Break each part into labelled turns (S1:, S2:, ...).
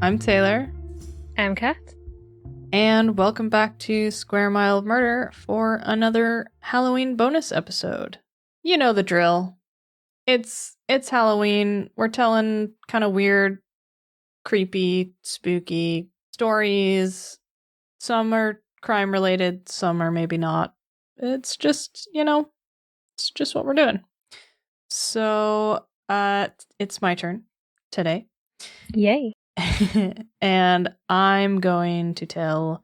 S1: I'm Taylor.
S2: I'm Kat.
S1: And welcome back to Square Mile of Murder for another Halloween bonus episode. You know the drill. It's Halloween. We're telling kind of weird, creepy, spooky stories. Some are crime related, some are maybe not. It's just, it's just what we're doing. So, it's my turn today.
S2: Yay.
S1: And I'm going to tell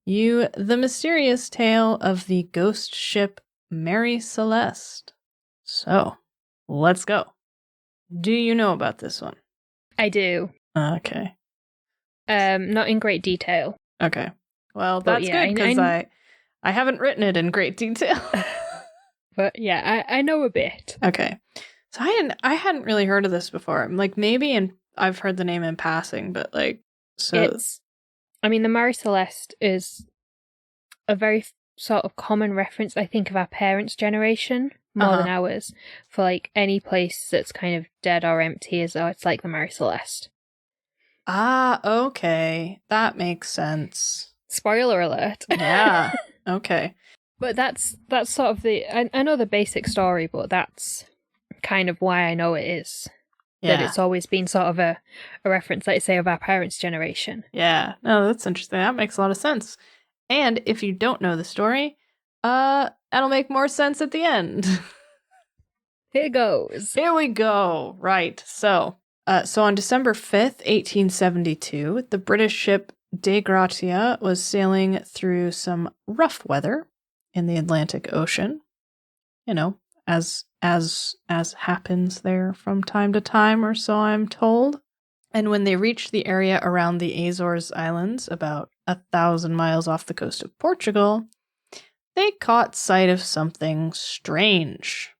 S1: you the mysterious tale of the ghost ship Mary Celeste. So, let's go. Do you know about this one?
S2: I do.
S1: Okay.
S2: Not in great detail.
S1: Okay. Well,
S2: But
S1: that's
S2: yeah,
S1: good because I haven't written it in great detail.
S2: But yeah, I know a bit.
S1: Okay. So I hadn't really heard of this before. I'm like maybe I've heard the name in passing, but like so
S2: the Mary Celeste is a very sort of common reference, I think, of our parents' generation more than ours. For like any place that's kind of dead or empty, it's like the Mary Celeste.
S1: Ah, okay. That makes sense.
S2: Spoiler alert.
S1: Yeah. Okay.
S2: But that's sort of I know the basic story, but that's kind of why I know it is.
S1: Yeah.
S2: That it's always been sort of a reference, like say, of our parents' generation.
S1: Yeah. No, that's interesting. That makes a lot of sense. And if you don't know the story, that'll make more sense at the end.
S2: Here goes.
S1: Here we go. Right. So on December 5th, 1872, the British ship De Gratia was sailing through some rough weather in the Atlantic Ocean. You know, as happens there from time to time, or so I'm told. And when they reached the area around the Azores Islands, about 1,000 miles off the coast of Portugal, they caught sight of something strange.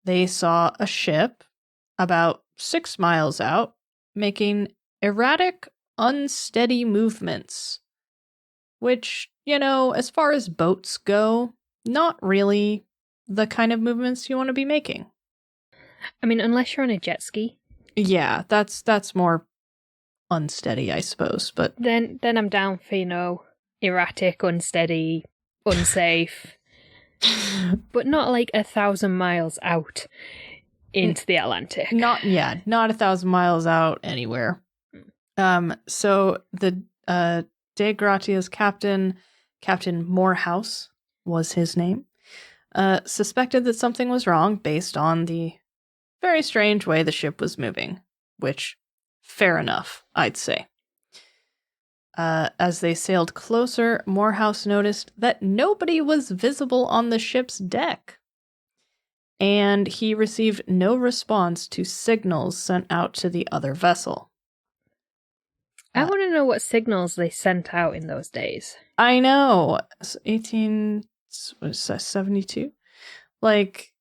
S1: They saw a ship about 6 miles out making erratic, unsteady movements, which, as far as boats go, not really the kind of movements you want to be making.
S2: I mean, unless you're on a jet ski.
S1: Yeah, that's more unsteady, I suppose, but
S2: Then I'm down for, erratic, unsteady, unsafe. But not like 1,000 miles out into the Atlantic.
S1: Not 1,000 miles out anywhere. So the De Gratia's Captain Morehouse was his name, suspected that something was wrong based on the very strange way the ship was moving, which, fair enough, I'd say. As they sailed closer, Morehouse noticed that nobody was visible on the ship's deck, and he received no response to signals sent out to the other vessel.
S2: I want to know what signals they sent out in those days.
S1: I know. 1872? Like,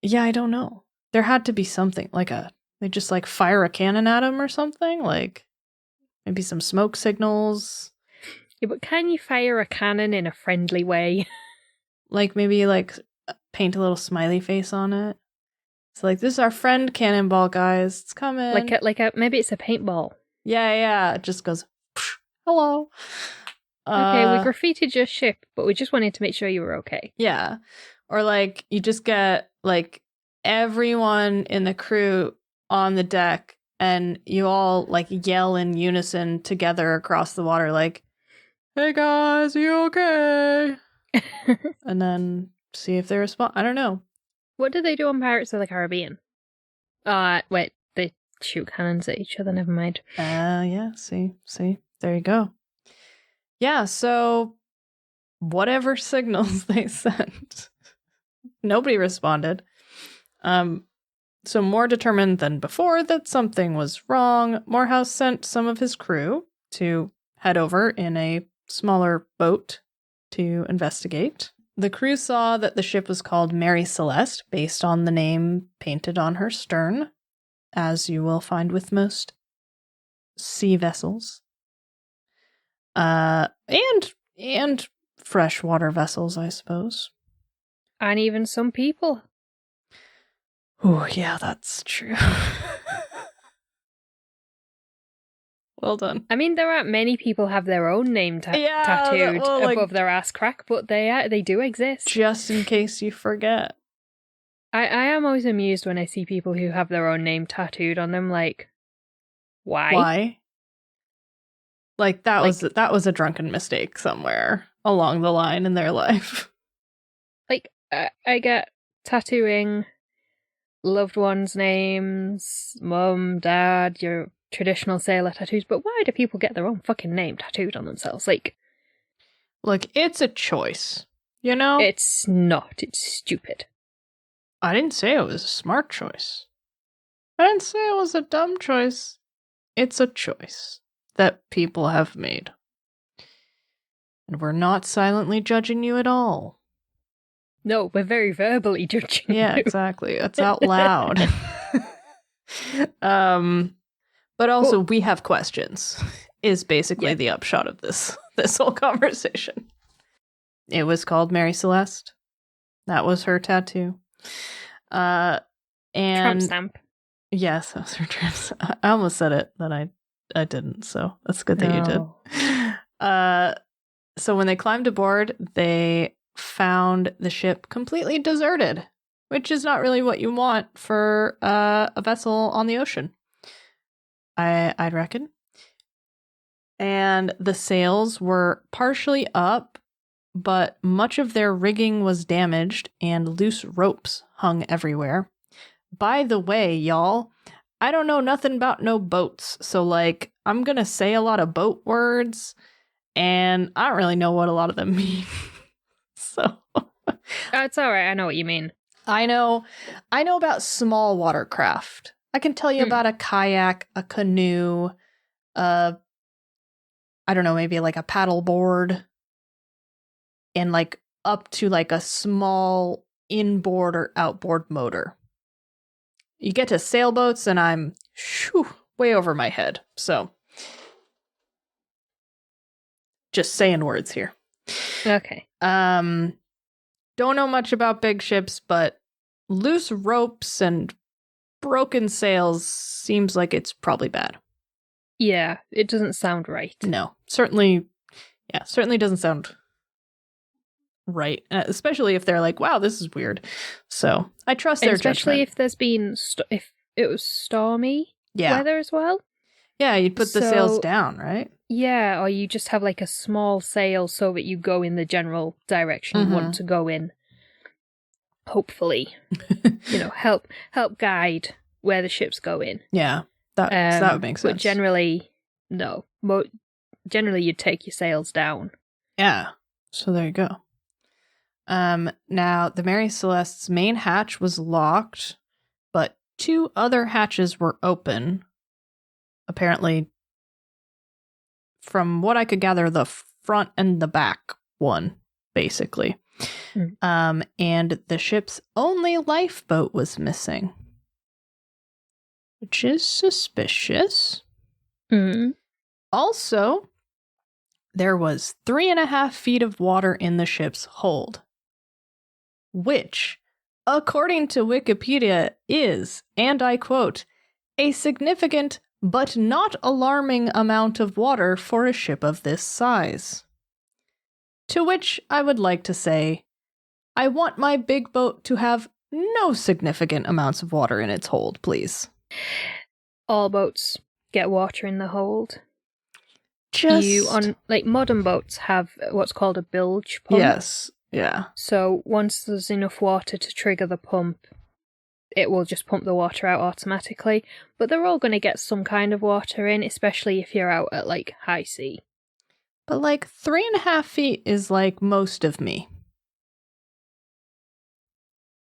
S1: yeah, I don't know. There had to be something, they just fire a cannon at him or something? Like, maybe some smoke signals?
S2: Yeah, but can you fire a cannon in a friendly way?
S1: Like, maybe, paint a little smiley face on it? It's like, this is our friend Cannonball, guys. It's coming.
S2: Maybe it's a paintball.
S1: Yeah. It just goes, hello.
S2: Okay, we graffitied your ship, but we just wanted to make sure you were okay.
S1: Yeah. Or, you just get, everyone in the crew on the deck, and you all, yell in unison together across the water, like, hey, guys, are you okay? And then see if they respond. I don't know.
S2: What did they do on Pirates of the Caribbean? Wait, they shoot cannons at each other, never mind.
S1: Yeah, see, there you go. Yeah, so whatever signals they sent, nobody responded. So more determined than before that something was wrong, Morehouse sent some of his crew to head over in a smaller boat to investigate. The crew saw that the ship was called Mary Celeste, based on the name painted on her stern, as you will find with most sea vessels. And freshwater vessels, I suppose.
S2: And even some people.
S1: Oh, yeah, that's true. Well done.
S2: I mean, there aren't many people have their own name tattooed above their ass crack, but they do exist.
S1: Just in case you forget.
S2: I am always amused when I see people who have their own name tattooed on them. Like, why?
S1: Why? Like that was a drunken mistake somewhere along the line in their life.
S2: Like, I get tattooing loved ones' names, mum, dad, your traditional sailor tattoos, but why do people get their own fucking name tattooed on themselves? Like,
S1: look, it's a choice, you know?
S2: It's not. It's stupid.
S1: I didn't say it was a smart choice. I didn't say it was a dumb choice. It's a choice that people have made. And we're not silently judging you at all.
S2: No, we're very verbally judging
S1: Yeah,
S2: you.
S1: exactly. It's out loud. But also, we have questions, is basically the upshot of this whole conversation. It was called Mary Celeste. That was her tattoo. And
S2: Tramp stamp.
S1: Yes, that was her tramp stamp. I almost said it, then I didn't, so that's good that you did. So when they climbed aboard, they found the ship completely deserted, which is not really what you want for a vessel on the ocean, I'd reckon. And the sails were partially up, but much of their rigging was damaged and loose ropes hung everywhere. By the way, y'all, I don't know nothing about no boats, so like I'm gonna say a lot of boat words, and I don't really know what a lot of them mean. So
S2: it's all right. I know what you mean.
S1: I know about small watercraft. I can tell you about a kayak, a canoe, I don't know, maybe like a paddle board, and like up to like a small inboard or outboard motor. You get to sailboats and I'm way over my head. So just saying words here.
S2: Okay.
S1: Don't know much about big ships, but loose ropes and broken sails seems like it's probably bad.
S2: Yeah, it doesn't sound right.
S1: No, certainly doesn't sound right, especially if they're like, wow, this is weird. So I trust their judgment.
S2: Especially if there's been if it was stormy weather as well.
S1: Yeah, you'd put the sails down, right?
S2: Yeah, or you just have like a small sail so that you go in the general direction you want to go in. Hopefully, help guide where the ship's going.
S1: Yeah, that would make sense.
S2: But generally, no. Generally, you'd take your sails down.
S1: Yeah. So there you go. Now, the Mary Celeste's main hatch was locked, but 2 other hatches were open. Apparently, from what I could gather, the front and the back one, basically. And the ship's only lifeboat was missing, which is suspicious. Also, there was 3.5 feet of water in the ship's hold, which, according to Wikipedia, is, and I quote, a significant but not alarming amount of water for a ship of this size. To which I would like to say, I want my big boat to have no significant amounts of water in its hold, please.
S2: All boats get water in the hold. Modern boats have what's called a bilge pump.
S1: Yes, yeah.
S2: So once there's enough water to trigger the pump, it will just pump the water out automatically. But they're all going to get some kind of water in, especially if you're out at like high sea.
S1: But like 3.5 feet is like most of me.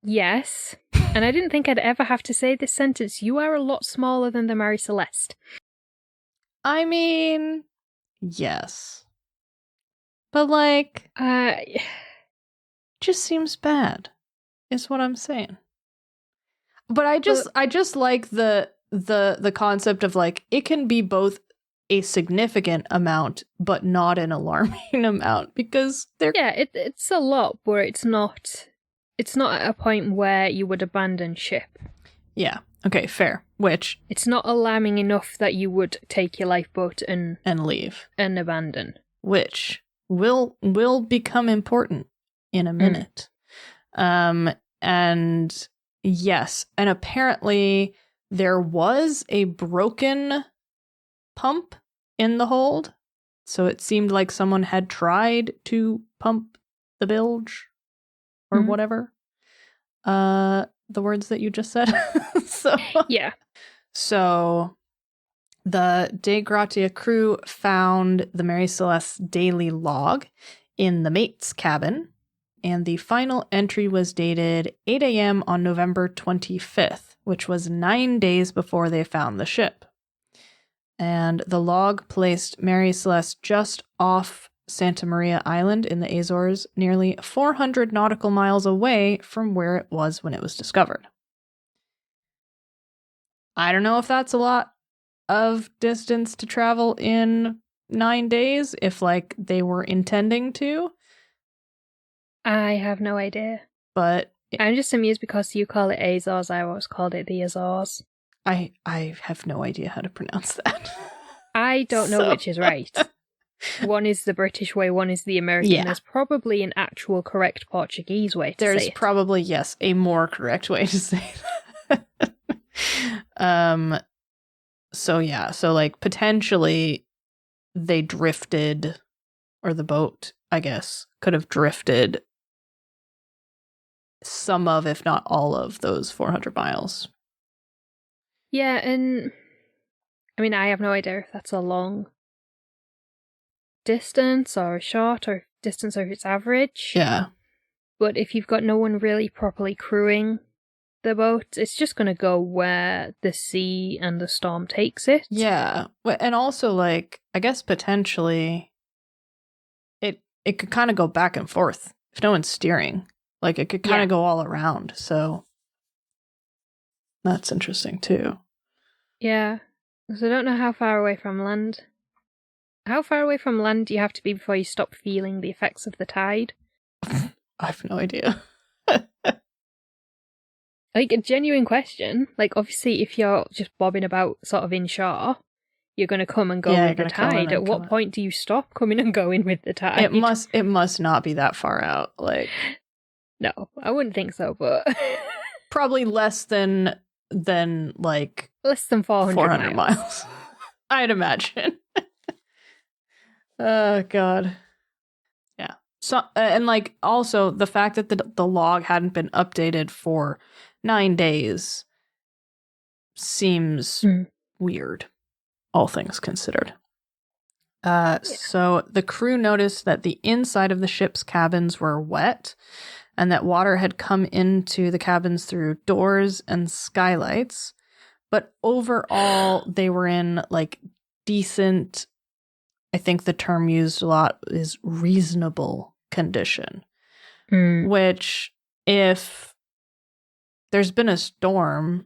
S2: Yes. And I didn't think I'd ever have to say this sentence. You are a lot smaller than the Mary Celeste.
S1: I mean, yes. But like, just seems bad, is what I'm saying. But I just like the concept of like, it can be both a significant amount, but not an alarming amount, because they're...
S2: Yeah, it's a lot, but it's not at a point where you would abandon ship.
S1: Yeah, okay, fair. Which
S2: it's not alarming enough that you would take your lifeboat and
S1: leave.
S2: And abandon.
S1: Which will become important in a minute. And yes, and apparently there was a broken pump in the hold. So it seemed like someone had tried to pump the bilge or whatever. The words that you just said. So the De Gratia crew found the Mary Celeste's daily log in the mate's cabin, and the final entry was dated 8 a.m. on November 25th, which was 9 days before they found the ship. And the log placed Mary Celeste just off Santa Maria Island in the Azores, nearly 400 nautical miles away from where it was when it was discovered. I don't know if that's a lot of distance to travel in 9 days, if like they were intending to.
S2: I have no idea.
S1: But
S2: I'm just amused because you call it Azores, I always called it the Azores.
S1: I have no idea how to pronounce that.
S2: I don't know which is right. One is the British way, one is the American.
S1: Yeah.
S2: There's probably an actual correct Portuguese way to say it.
S1: There's probably, yes, a more correct way to say that. So yeah, so like potentially they drifted, or the boat, I guess, could have drifted some of, if not all of, those 400 miles.
S2: Yeah, and I mean, I have no idea if that's a long distance or a short or distance or if it's average.
S1: Yeah.
S2: But if you've got no one really properly crewing the boat, it's just going to go where the sea and the storm takes it.
S1: Yeah. And also, like, I guess potentially it could kind of go back and forth if no one's steering. Like, it could kind of go all around. So that's interesting, too.
S2: Yeah. So I don't know how far away from land. How far away from land do you have to be before you stop feeling the effects of the tide?
S1: I have no idea.
S2: Like, a genuine question. Like, obviously, if you're just bobbing about sort of inshore, you're going to come and go with the tide. At what point do you stop coming and going with the tide?
S1: It must not be that far out. Like,
S2: no, I wouldn't think so, but
S1: probably less than like
S2: less than 400
S1: miles. I'd imagine. Oh God. Yeah. So and like also the fact that the log hadn't been updated for 9 days seems weird, all things considered. So the crew noticed that the inside of the ship's cabins were wet and that water had come into the cabins through doors and skylights. But overall, they were in like decent, I think the term used a lot is reasonable condition. Which, if there's been a storm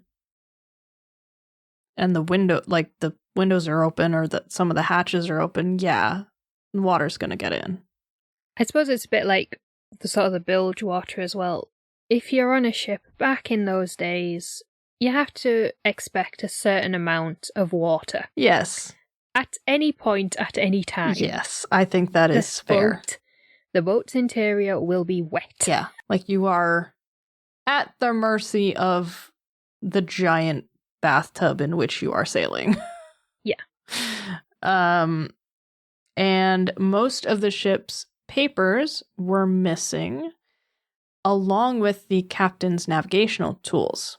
S1: and the windows are open or that some of the hatches are open, yeah, water's going to get in.
S2: I suppose it's a bit like the sort of the bilge water as well. If you're on a ship back in those days, you have to expect a certain amount of water.
S1: Yes.
S2: At any point, at any time.
S1: Yes, I think that is fair.
S2: The boat's interior will be wet.
S1: Yeah, like you are at the mercy of the giant bathtub in which you are sailing.
S2: Yeah.
S1: And most of the ship's papers were missing, along with the captain's navigational tools.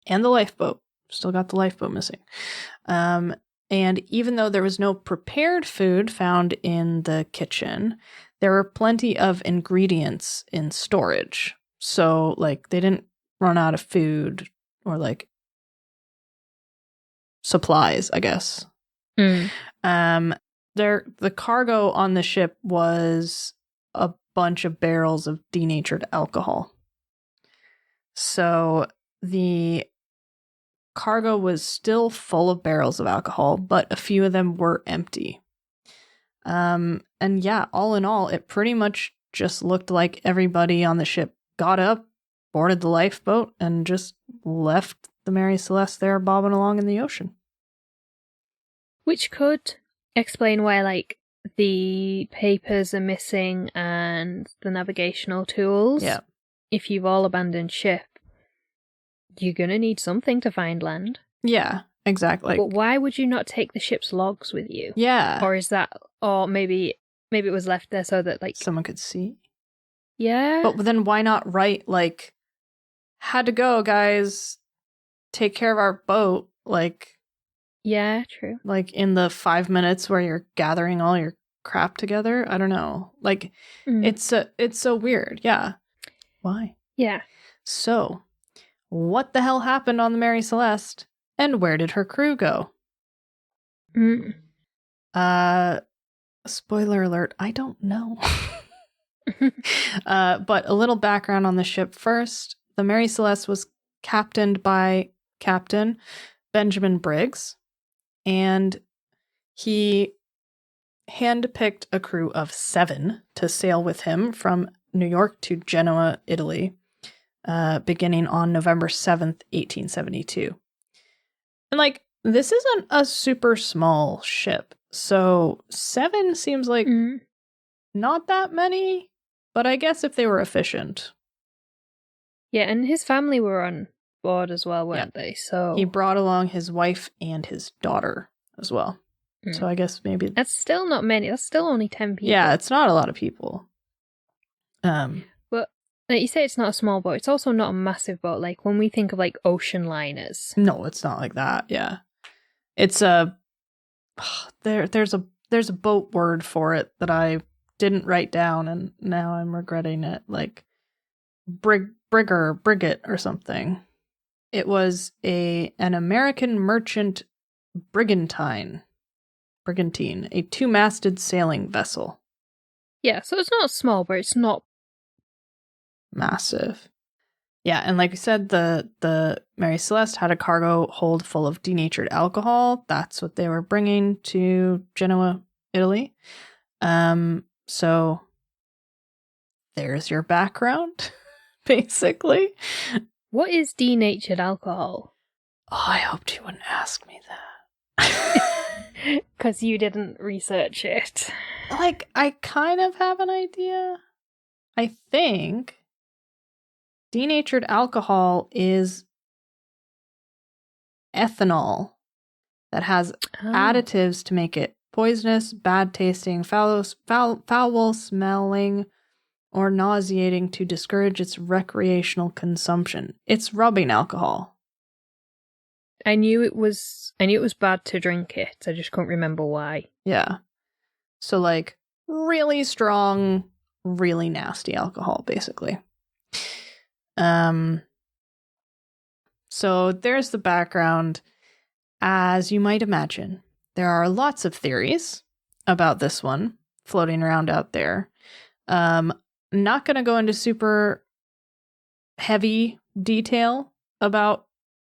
S1: And the lifeboat. Still got the lifeboat missing. And even though there was no prepared food found in the kitchen, there were plenty of ingredients in storage. So, like, they didn't run out of food or, like, supplies, I guess. The cargo on the ship was a bunch of barrels of denatured alcohol. So the cargo was still full of barrels of alcohol, but a few of them were empty. And yeah, all in all, it pretty much just looked like everybody on the ship got up, boarded the lifeboat, and just left the Mary Celeste there bobbing along in the ocean.
S2: Which could explain why, like, the papers are missing and the navigational tools.
S1: Yeah.
S2: If you've all abandoned ship, you're going to need something to find land.
S1: Yeah, exactly.
S2: But why would you not take the ship's logs with you?
S1: Yeah.
S2: Or is that, or maybe it was left there so that, like,
S1: someone could see.
S2: Yeah.
S1: But then why not write, like, had to go, guys, take care of our boat, like...
S2: Yeah, true.
S1: Like, in the 5 minutes where you're gathering all your crap together? I don't know. Like, it's so weird. Yeah. Why?
S2: Yeah.
S1: So, what the hell happened on the Mary Celeste? And where did her crew go? Spoiler alert, I don't know. But a little background on the ship first. The Mary Celeste was captained by Captain Benjamin Briggs, and he handpicked a crew of 7 to sail with him from New York to Genoa, Italy, beginning on November 7th, 1872. And, like, this isn't a super small ship, so 7 seems like not that many, but I guess if they were efficient.
S2: Yeah, and his family were on board as well, weren't they? So
S1: he brought along his wife and his daughter as well. So I guess maybe...
S2: That's still not many. That's still only 10 people.
S1: Yeah, it's not a lot of people.
S2: But like you say, it's not a small boat. It's also not a massive boat. Like when we think of like ocean liners.
S1: No, it's not like that. Yeah. It's there's a boat word for it that I didn't write down and now I'm regretting it. Like brigate or something. It was an American merchant brigantine, a 2-masted sailing vessel.
S2: Yeah, so it's not small, but it's not
S1: massive. Yeah, and like we said, the Mary Celeste had a cargo hold full of denatured alcohol. That's what they were bringing to Genoa, Italy. So there's your background, basically.
S2: What is denatured alcohol?
S1: Oh, I hoped you wouldn't ask me that.
S2: Because you didn't research it.
S1: Like, I kind of have an idea. I think denatured alcohol is ethanol that has additives to make it poisonous, bad tasting, foul smelling, or nauseating to discourage its recreational consumption. It's rubbing alcohol.
S2: I knew it was bad to drink it. I just couldn't remember why.
S1: Yeah. So, like, really strong, really nasty alcohol, basically. So there's the background. As you might imagine, there are lots of theories about this one floating around out there. Not going to go into super heavy detail about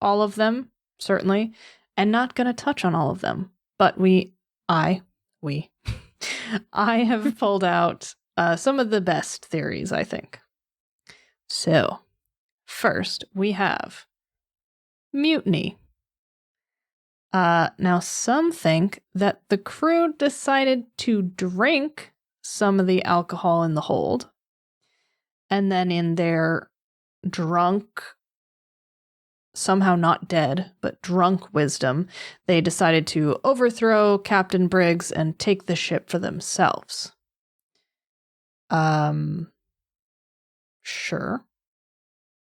S1: all of them, certainly, and not going to touch on all of them. But I have pulled out some of the best theories, I think. So, first, we have mutiny. Now, some think that the crew decided to drink some of the alcohol in the hold, and then in their drunk, somehow not dead, but drunk wisdom, they decided to overthrow Captain Briggs and take the ship for themselves. Sure.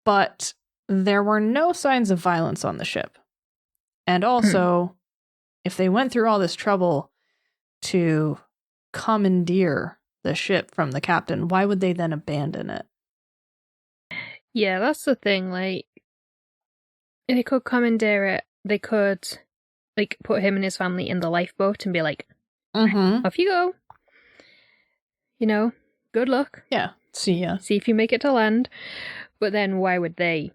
S1: But there were no signs of violence on the ship. And also, if they went through all this trouble to commandeer the ship from the captain, why would they then abandon it?
S2: Yeah, that's the thing. Like, they could commandeer it. They could, like, put him and his family in the lifeboat and be like, off you go. You know, good luck.
S1: Yeah, see ya.
S2: See if you make it to land. But then why would they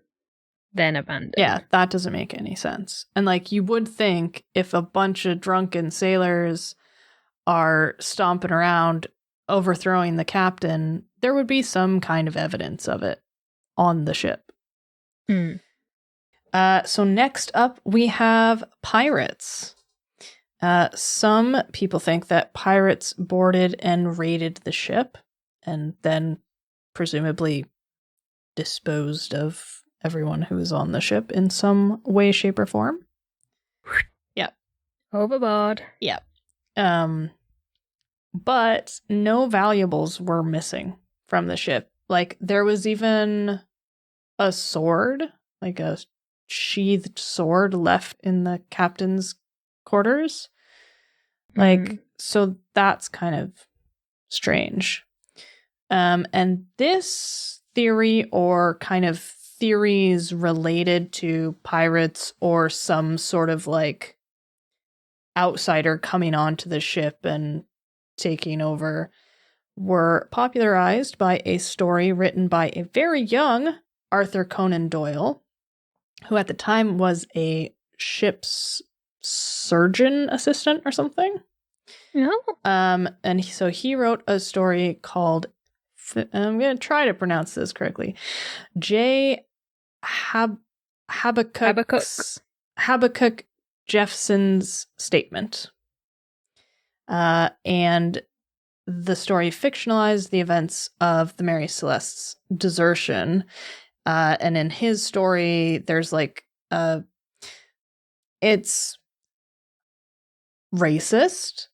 S2: then abandon?
S1: Yeah, that doesn't make any sense. And, like, you would think if a bunch of drunken sailors are stomping around overthrowing the captain, there would be some kind of evidence of it on the ship. So next up, we have pirates. Some people think that pirates boarded and raided the ship and then presumably disposed of everyone who was on the ship in some way, shape, or form. Yep.
S2: Overboard.
S1: Yep. But no valuables were missing from the ship. Like, there was even a sword, like a sheathed sword left in the captain's quarters. Like, so that's kind of strange. And this theory, or kind of theories related to pirates or some sort of like outsider coming onto the ship and taking over, were popularized by a story written by a very young Arthur Conan Doyle, who at the time was a ship's surgeon assistant or something.
S2: No.
S1: And so he wrote a story called, I'm going to try to pronounce this correctly, J. Habakkuk Jeffson's Statement. And the story fictionalized the events of the Mary Celeste's desertion. And in his story, there's like, it's racist.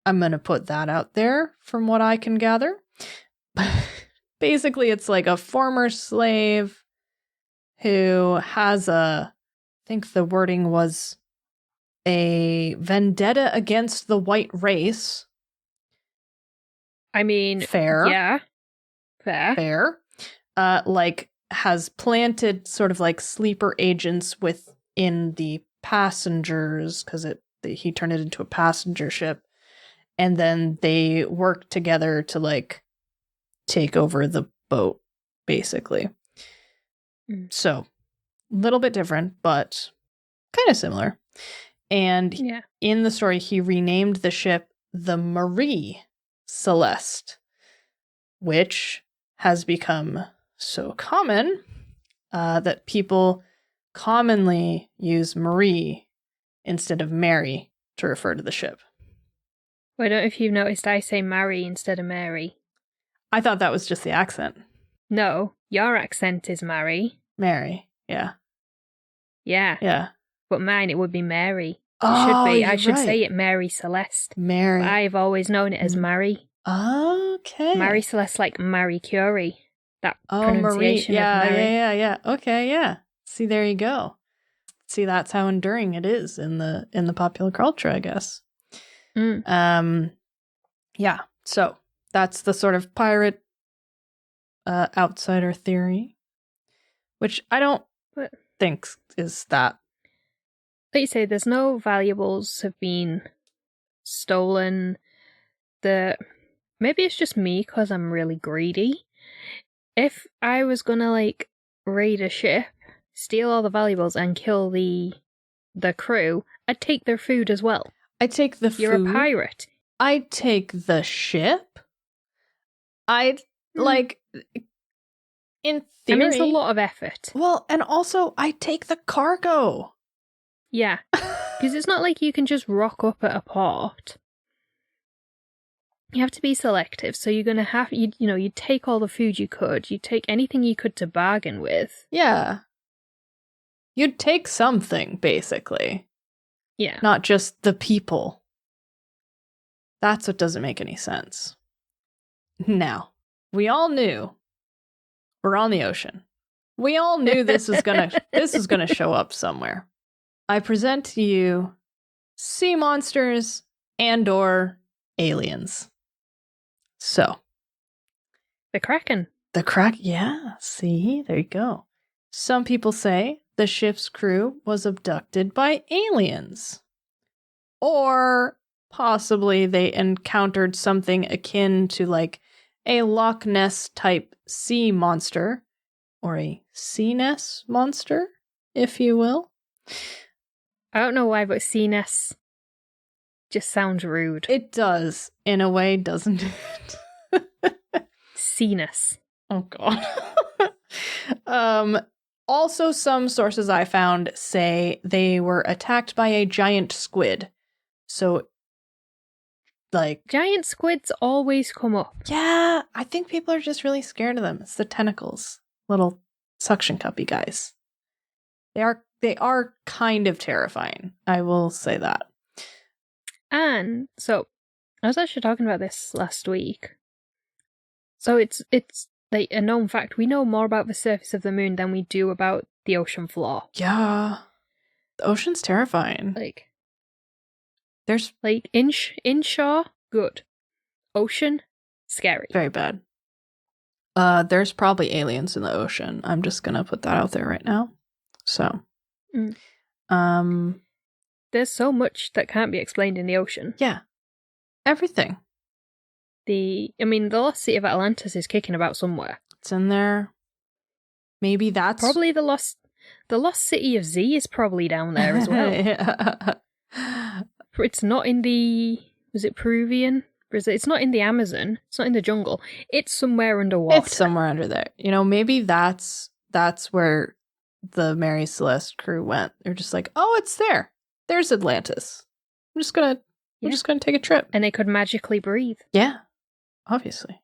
S1: I'm going to put that out there from what I can gather. Basically, it's like a former slave who has I think the wording was a vendetta against the white race.
S2: I mean,
S1: fair.
S2: Yeah. Fair.
S1: Like, has planted sort of like sleeper agents within the passengers, because he turned it into a passenger ship. And then they work together to like take over the boat, basically. So, a little bit different, but kind of similar. And in the story, he renamed the ship the Marie Celeste, which has become so common that people commonly use Marie instead of Mary to refer to the ship.
S2: Well, I don't know if you've noticed I say Mary instead of Mary.
S1: I thought that was just the accent.
S2: No, your accent is Mary.
S1: Mary, yeah.
S2: Yeah.
S1: Yeah.
S2: But mine, it would be Mary.
S1: I
S2: should say it Mary Celeste.
S1: Mary.
S2: But I've always known it as Mary.
S1: Okay.
S2: Mary Celeste, like Marie Curie. That pronunciation
S1: Marie.
S2: of Mary.
S1: Yeah. Okay, yeah. See, there you go. See, that's how enduring it is in the popular culture, I guess. Yeah. So that's the sort of pirate outsider theory, which I don't think is that.
S2: Like you say, there's no valuables have been stolen. Maybe it's just me because I'm really greedy. If I was gonna like raid a ship, steal all the valuables and kill the crew, I'd take their food as well.
S1: I'd take the food.
S2: You're a pirate.
S1: I'd take the ship. I'd like, in theory.
S2: I mean, it's a lot of effort.
S1: Well, and also I'd take the cargo.
S2: Yeah, because it's not like you can just rock up at a port. You have to be selective, so you're gonna have you take all the food you could, you take anything you could to bargain with.
S1: Yeah, you'd take something, basically.
S2: Yeah,
S1: not just the people. That's what doesn't make any sense. Now, we all knew we're on the ocean. We all knew this was gonna show up somewhere. I present to you sea monsters and/or aliens. So,
S2: the Kraken.
S1: Yeah, see, there you go. Some people say the ship's crew was abducted by aliens. Or possibly they encountered something akin to like a Loch Ness type sea monster, or a sea Ness monster, if you will.
S2: I don't know why, but sea Ness just sounds rude.
S1: It does, in a way, doesn't it?
S2: Sea Ness.
S1: Oh, God. Also, some sources I found say they were attacked by a giant squid. So, like...
S2: Giant squids always come up.
S1: Yeah, I think people are just really scared of them. It's the tentacles. Little suction cuppy guys. They are kind of terrifying. I will say that.
S2: And so, I was actually talking about this last week. So it's like a known fact. We know more about the surface of the moon than we do about the ocean floor.
S1: Yeah. The ocean's terrifying.
S2: Like,
S1: there's
S2: like inshore, good. Ocean, scary.
S1: Very bad. There's probably aliens in the ocean. I'm just gonna put that out there right now. So,
S2: there's so much that can't be explained in the ocean.
S1: Yeah. Everything.
S2: The lost city of Atlantis is kicking about somewhere.
S1: It's in there. Maybe that's
S2: probably the lost city of Z is probably down there as well.
S1: Yeah.
S2: It's not in the... Was it Peruvian? It's not in the Amazon. It's not in the jungle. It's somewhere underwater.
S1: It's somewhere under there. You know, maybe that's where the Mary Celeste crew went. They're just like, oh, it's there. There's Atlantis. We're just gonna take a trip.
S2: And they could magically breathe.
S1: Yeah. Obviously.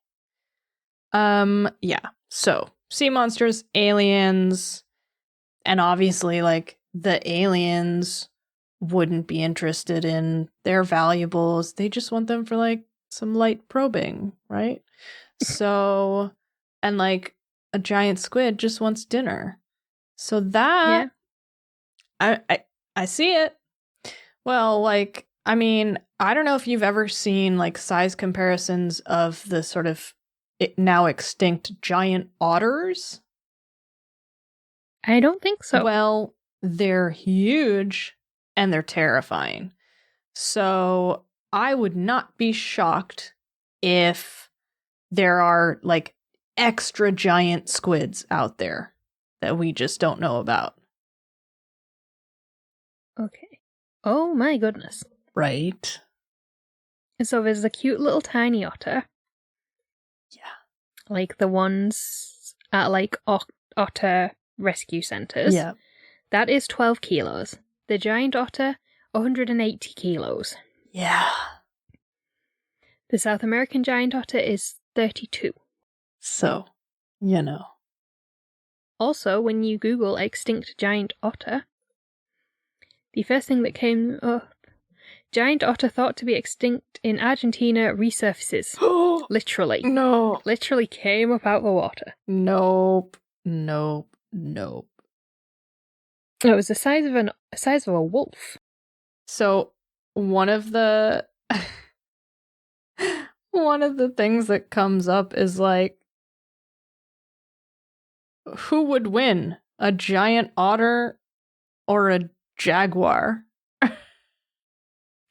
S1: Yeah. So, sea monsters, aliens, and obviously, like, the aliens wouldn't be interested in their valuables. They just want them for, like, some light probing, right? So, and, like, a giant squid just wants dinner. So that, yeah. I see it. Well, like, I mean, I don't know if you've ever seen, like, size comparisons of the sort of now extinct giant otters.
S2: I don't think so.
S1: Well, they're huge and they're terrifying. So I would not be shocked if there are, like, extra giant squids out there that we just don't know about.
S2: Okay. Oh my goodness.
S1: Right.
S2: So there's the cute little tiny otter.
S1: Yeah.
S2: Like the ones at, like, otter rescue centers.
S1: Yeah.
S2: That is 12 kilos. The giant otter, 180 kilos.
S1: Yeah.
S2: The South American giant otter is 32.
S1: So, you know.
S2: Also, when you Google extinct giant otter, the first thing that came up, giant otter thought to be extinct in Argentina resurfaces. Literally.
S1: No.
S2: Literally came up out the water.
S1: Nope.
S2: It was the size of a wolf.
S1: So one of the things that comes up is, like, who would win, a giant otter or a jaguar?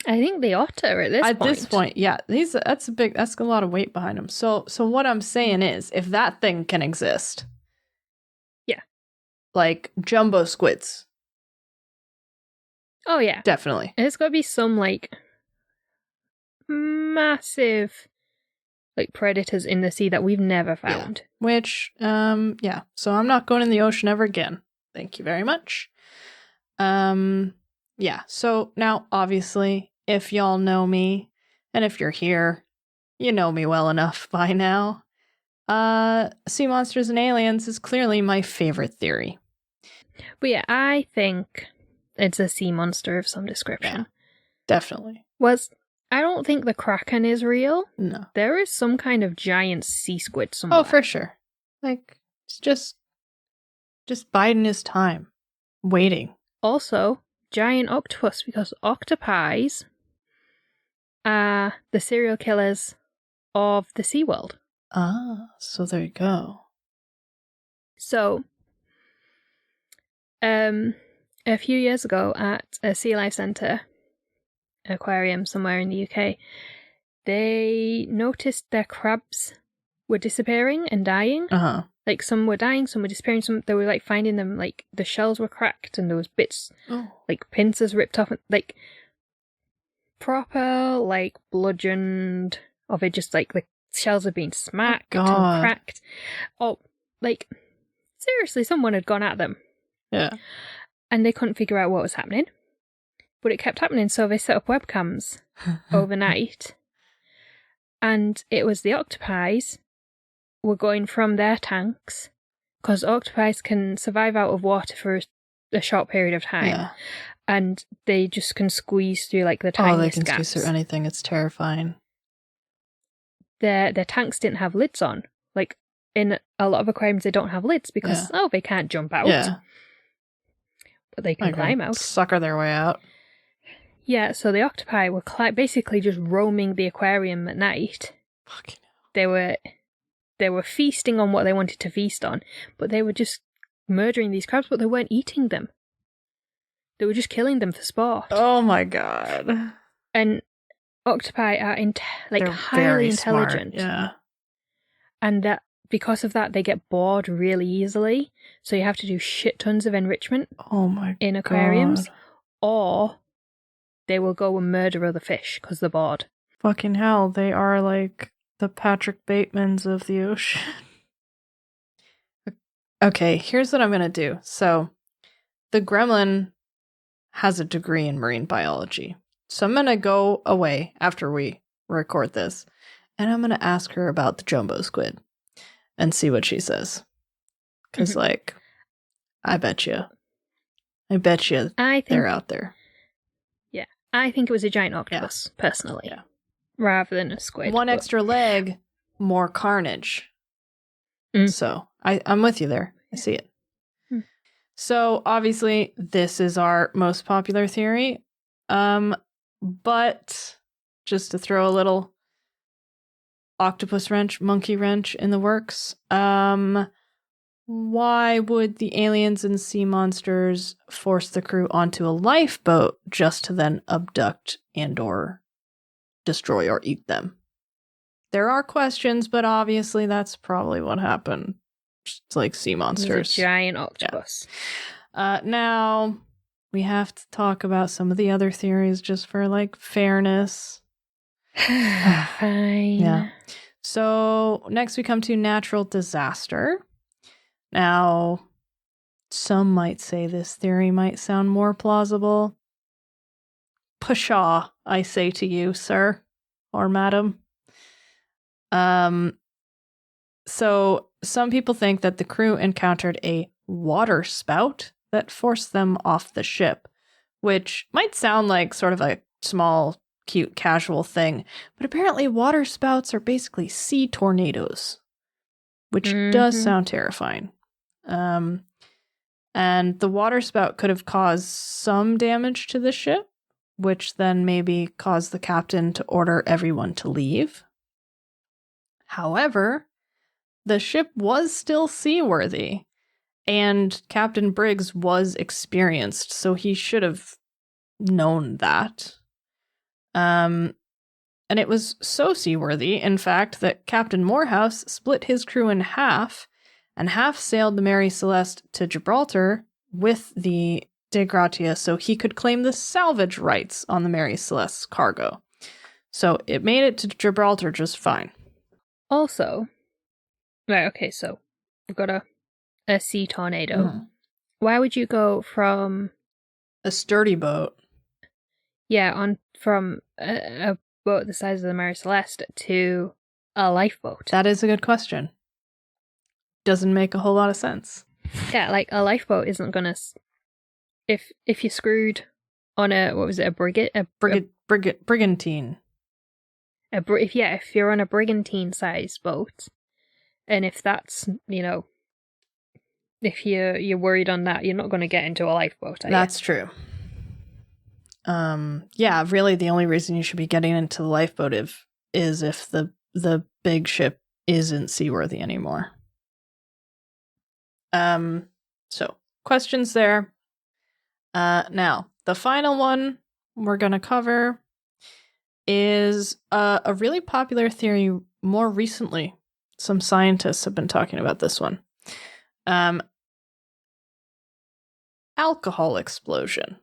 S2: I think the otter at
S1: this point, yeah. That's a lot of weight behind them. So what I'm saying is, if that thing can exist,
S2: yeah,
S1: like jumbo squids.
S2: Oh yeah,
S1: definitely.
S2: There's got to be some, like, massive, like, predators in the sea that we've never found.
S1: Yeah. Which, yeah. So I'm not going in the ocean ever again. Thank you very much. Yeah. So now, obviously, if y'all know me, and if you're here, you know me well enough by now. Sea monsters and aliens is clearly my favorite theory.
S2: But yeah, I think it's a sea monster of some description.
S1: Yeah, definitely.
S2: I don't think the Kraken is real.
S1: No.
S2: There is some kind of giant sea squid somewhere.
S1: Oh, for sure. Like, it's just biding his time. Waiting.
S2: Also, giant octopus, because octopi are the serial killers of the Sea World.
S1: Ah, so there you go.
S2: So, a few years ago at a Sea Life Centre aquarium somewhere in the UK, they noticed their crabs were disappearing and dying.
S1: Uh-huh.
S2: Like, some were dying, some were disappearing, some they were, like, finding them, like, the shells were cracked and there was bits, like, pincers ripped off, like, proper, like, bludgeoned of it, just, like, the shells have been smacked and cracked. Oh, like, seriously, someone had gone at them.
S1: Yeah.
S2: And they couldn't figure out what was happening. But it kept happening, so they set up webcams overnight. And it was the octopi were going from their tanks, because octopi can survive out of water for a short period of time.
S1: Yeah.
S2: And they just can squeeze through like the
S1: Oh,
S2: tiniest
S1: they can
S2: gaps.
S1: squeeze through anything. It's terrifying.
S2: Their tanks didn't have lids on. Like, in a lot of aquariums, they don't have lids because, they can't jump out.
S1: Yeah.
S2: But they can climb out.
S1: Sucker their way out.
S2: Yeah, so the octopi were basically just roaming the aquarium at night.
S1: Fucking
S2: They were feasting on what they wanted to feast on, but they were just murdering these crabs, but they weren't eating them. They were just killing them for sport.
S1: Oh my god.
S2: And octopi are
S1: They're
S2: highly
S1: very
S2: intelligent.
S1: Smart. Yeah.
S2: And that because of that, they get bored really easily. So you have to do shit tons of enrichment in aquariums, or they will go and murder other fish because they're bored.
S1: Fucking hell, they are like the Patrick Batemans of the ocean. Okay, here's what I'm going to do. So, the gremlin has a degree in marine biology. So I'm going to go away after we record this, and I'm going to ask her about the jumbo squid and see what she says. Because, I bet you they're out there.
S2: Yeah, I think it was a giant octopus, personally.
S1: Yeah.
S2: Rather than a squid.
S1: One extra leg, more carnage.
S2: Mm.
S1: So I'm with you there. I see it.
S2: Mm.
S1: So obviously this is our most popular theory. But just to throw a little octopus wrench, monkey wrench in the works, why would the aliens and sea monsters force the crew onto a lifeboat just to then abduct and or destroy or eat them? There are questions, but obviously that's probably what happened. Just like sea monsters.
S2: He's a giant octopus.
S1: Yeah. Now, we have to talk about some of the other theories just for fairness.
S2: Fine.
S1: Yeah. So next we come to natural disaster. Now, some might say this theory might sound more plausible. Pshaw, I say to you, sir or madam. So some people think that the crew encountered a water spout that forced them off the ship, which might sound like sort of a small, cute, casual thing, but apparently water spouts are basically sea tornadoes, which does sound terrifying. And the water spout could have caused some damage to the ship, which then maybe caused the captain to order everyone to leave. However, the ship was still seaworthy, and Captain Briggs was experienced, so he should have known that. And it was so seaworthy, in fact, that Captain Morehouse split his crew in half, and half sailed the Mary Celeste to Gibraltar with the De Gratia so he could claim the salvage rights on the Mary Celeste's cargo. So it made it to Gibraltar just fine.
S2: Also, right, okay, so we've got a sea tornado.
S1: Mm.
S2: Why would you go from
S1: a sturdy boat?
S2: Yeah, from a boat the size of the Mary Celeste to a lifeboat.
S1: That is a good question. Doesn't make a whole lot of sense.
S2: Yeah, like a lifeboat isn't gonna. If you're screwed on a
S1: brigantine.
S2: If you're on a brigantine size boat, and if that's if you're worried on that, you're not going to get into a lifeboat.
S1: That's true. Yeah, really, the only reason you should be getting into the lifeboat is if the big ship isn't seaworthy anymore. So questions there. Now the final one we're gonna cover is a really popular theory more recently. Some scientists have been talking about this one. Alcohol explosion.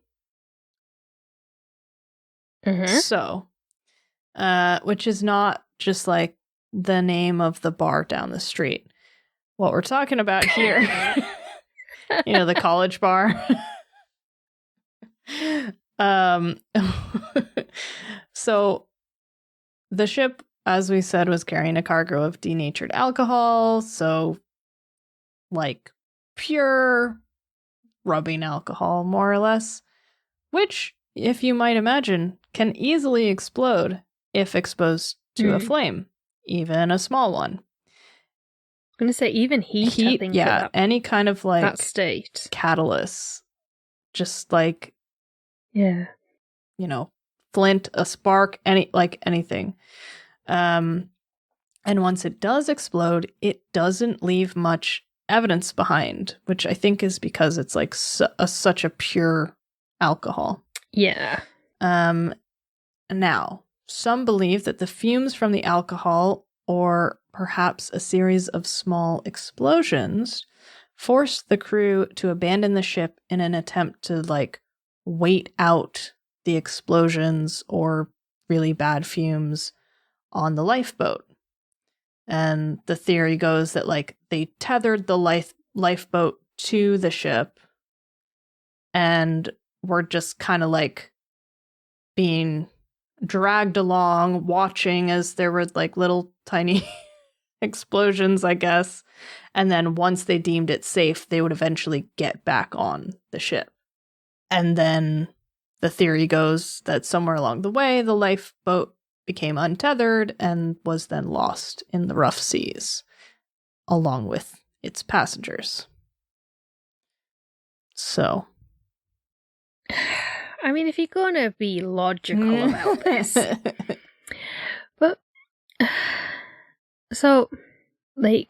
S2: Mm-hmm.
S1: So, which is not just like the name of the bar down the street. what we're talking about here. The college bar. So the ship, as we said, was carrying a cargo of denatured alcohol. So like pure rubbing alcohol, more or less, which, if you might imagine, can easily explode if exposed to a flame, even a small one.
S2: I'm going to say even heat, I think.
S1: Yeah, any kind of like
S2: that state.
S1: catalyst, just like,
S2: yeah,
S1: flint, a spark, anything. And once it does explode, it doesn't leave much evidence behind, which I think is because it's like such a pure alcohol.
S2: Yeah.
S1: Now, some believe that the fumes from the alcohol, or perhaps a series of small explosions, forced the crew to abandon the ship in an attempt to like wait out the explosions or really bad fumes on the lifeboat. And the theory goes that like they tethered the lifeboat to the ship and were just kind of like being dragged along, watching as there were like little tiny explosions, I guess. And then once they deemed it safe, they would eventually get back on the ship. And then the theory goes that somewhere along the way, the lifeboat became untethered and was then lost in the rough seas, along with its passengers. So,
S2: I mean, if you're going to be logical about this. But, so the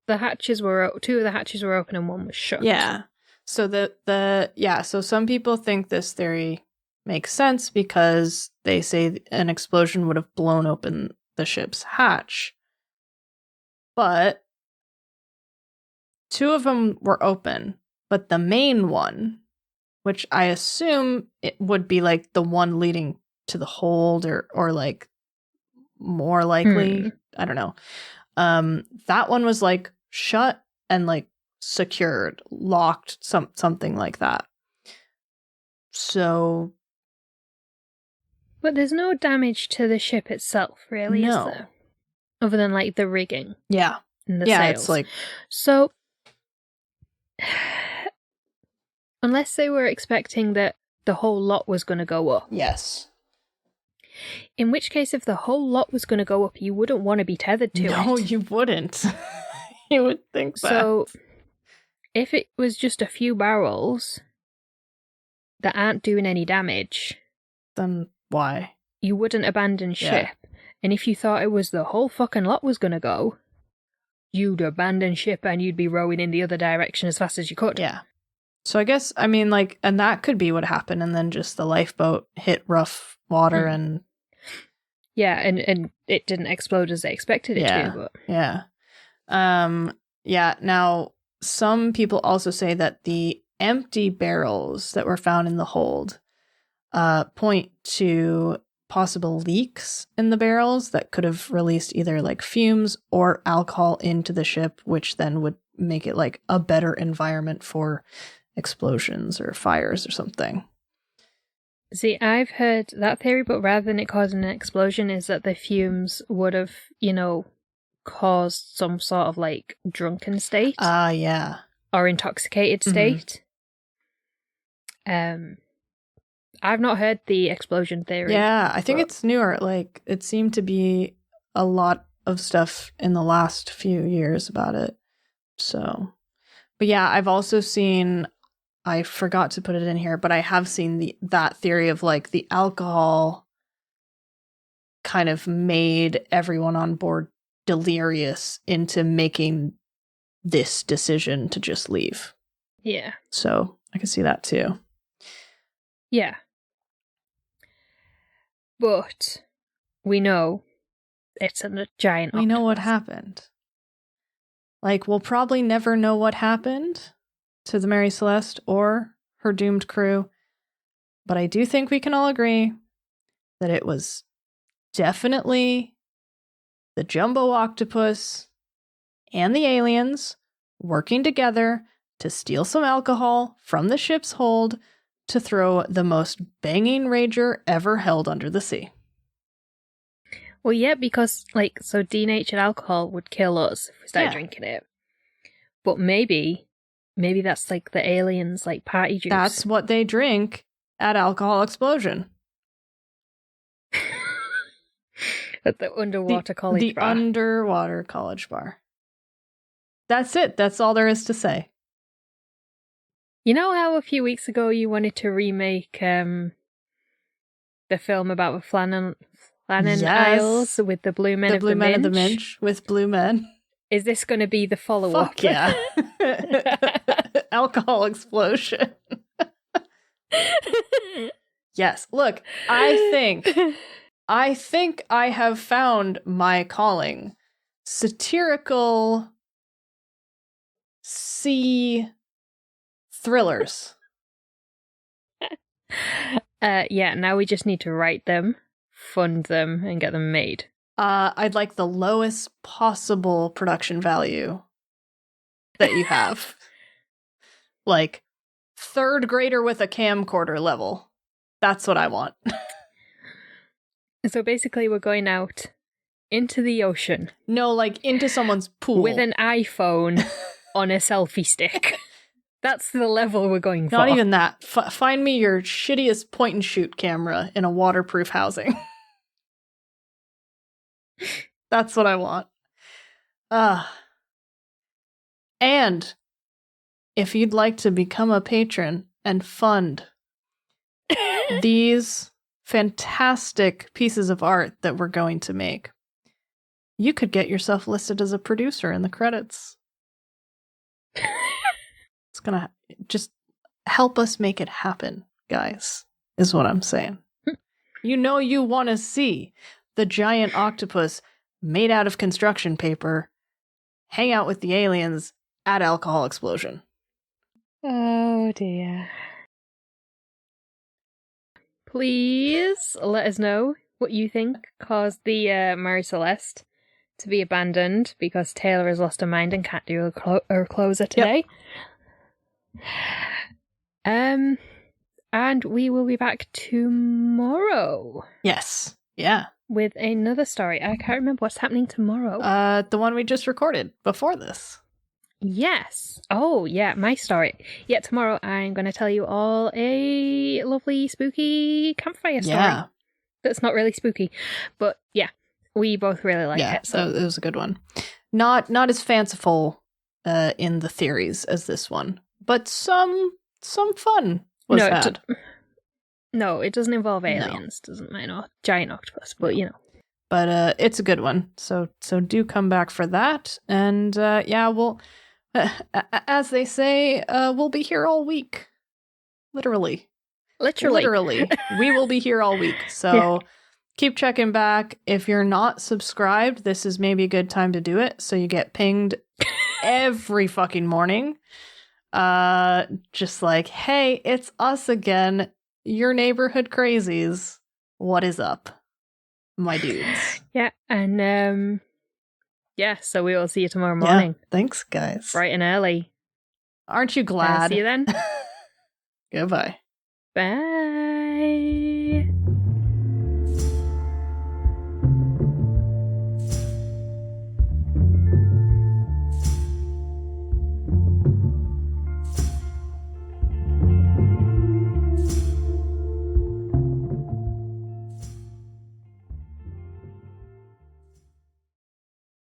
S2: hatches were, two of the hatches were open and one was shut.
S1: Yeah. So so some people think this theory makes sense because they say an explosion would have blown open the ship's hatch. But two of them were open, but the main one, which I assume it would be like the one leading to the hold or like more likely, I don't know. That one was like shut and like secured, locked, something like that. So,
S2: but there's no damage to the ship itself, really, is there? Other than like the rigging.
S1: Yeah.
S2: And the sails.
S1: It's like,
S2: so unless they were expecting that the whole lot was going to go up.
S1: Yes.
S2: In which case, if the whole lot was going to go up, you wouldn't want to be tethered to it.
S1: No, you wouldn't. You would think that.
S2: So, if it was just a few barrels that aren't doing any damage,
S1: then why?
S2: You wouldn't abandon ship. And if you thought it was the whole fucking lot was going to go, you'd abandon ship and you'd be rowing in the other direction as fast as you could.
S1: Yeah. So I guess, I mean, like, and that could be what happened, and then just the lifeboat hit rough water and...
S2: Yeah, and it didn't explode as they expected it to. But...
S1: Yeah. Now, some people also say that the empty barrels that were found in the hold point to possible leaks in the barrels that could have released either like fumes or alcohol into the ship, which then would make it like a better environment for explosions or fires or something.
S2: See, I've heard that theory, but rather than it causing an explosion, is that the fumes would have, caused some sort of like drunken state.
S1: Yeah.
S2: Or intoxicated state. I've not heard the explosion theory.
S1: Yeah, I think it's newer. Like, it seemed to be a lot of stuff in the last few years about it. So, but yeah, I've also seen, I forgot to put it in here, but I have seen that theory of like the alcohol kind of made everyone on board delirious into making this decision to just leave.
S2: Yeah.
S1: So I can see that too.
S2: Yeah. But we know it's a giant octopus.
S1: We know what happened. Like, we'll probably never know what happened to the Mary Celeste or her doomed crew, but I do think we can all agree that it was definitely the jumbo octopus and the aliens working together to steal some alcohol from the ship's hold to throw the most banging rager ever held under the sea.
S2: Well, yeah, because, so denatured alcohol would kill us if we started drinking it. But maybe that's, the aliens, party juice.
S1: That's what they drink at Alcohol Explosion.
S2: At the underwater college bar.
S1: The underwater college bar. That's it. That's all there is to say.
S2: You know how a few weeks ago you wanted to remake the film about the Flannan Isles with the Blue Men of the Minch? The Blue Men of the Minch with blue men. Is this going to be the follow-up?
S1: Fuck yeah. Alcohol Explosion. Yes. Look, I think I have found my calling. Satirical sea thrillers.
S2: Yeah, now we just need to write them, fund them, and get them made.
S1: I'd like the lowest possible production value that you have. Third grader with a camcorder level. That's what I want.
S2: So basically we're going out into the ocean.
S1: No, into someone's pool.
S2: With an iPhone on a selfie stick. That's the level we're going for.
S1: Not even that. Find me your shittiest point-and-shoot camera in a waterproof housing. That's what I want. And if you'd like to become a patron and fund these fantastic pieces of art that we're going to make, you could get yourself listed as a producer in the credits. It's gonna just help us make it happen, guys, is what I'm saying. You want to see the giant octopus made out of construction paper hang out with the aliens at Alcohol Explosion.
S2: Oh dear. Please let us know what you think caused the Mary Celeste to be abandoned because Taylor has lost her mind and can't do her closer today. Yep. And we will be back tomorrow.
S1: Yes. Yeah.
S2: With another story. I can't remember what's happening tomorrow.
S1: The one we just recorded before this.
S2: Yes. Oh, yeah, my story. Yeah, tomorrow I'm going to tell you all a lovely, spooky campfire story. Yeah. That's not really spooky. But yeah, we both really like it.
S1: So it was a good one. Not as fanciful in the theories as this one, but some fun was had.
S2: No, it doesn't involve aliens. No. Doesn't mind giant octopus, but
S1: But it's a good one. So do come back for that. And we'll, as they say, we'll be here all week. Literally. We will be here all week. So keep checking back. If you're not subscribed, this is maybe a good time to do it. So you get pinged every fucking morning. Just hey, it's us again. Your neighborhood crazies. What is up, my dudes?
S2: Yeah, and so we will see you tomorrow morning.
S1: Yeah, thanks, guys.
S2: Bright and early.
S1: Aren't you glad?
S2: See you then.
S1: Goodbye.
S2: Bye.